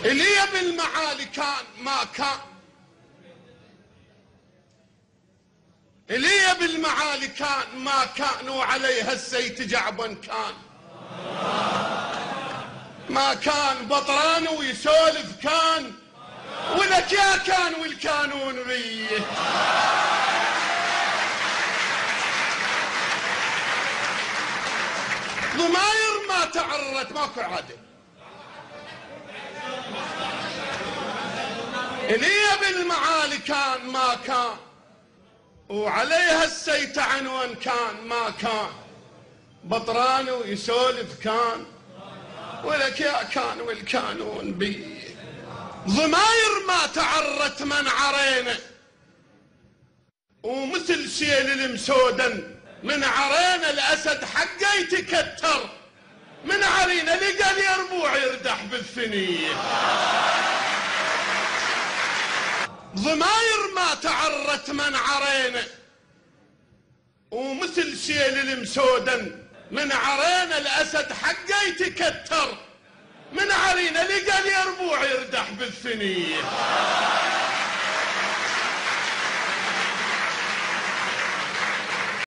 اللي بالمعالي كان ما كان، اللي بالمعالي كان ما كان، وعليها السيت جعبا كان ما كان، بطران ويسولف كان، ولك يا كان والكانون بيه. ضماير ما تعرت ماكو عدل، اللي بالمعالي كان ما كان، وعليها السيت عنوان كان ما كان، بطران ويسولف كان، ولك يا كان والكانون بيه. ضماير ما تعرت من عرينا، ومثل سيل المسودن من عرينا الأسد حقه يتكتر، من عرينا لقى اليربوع يردح بالثنية. ضماير ما تعرت من عرينا، ومثل سيل المسودن من عرينا الأسد حقه يتكتر، من عرينا لقى اليربوع يردح بالثنية.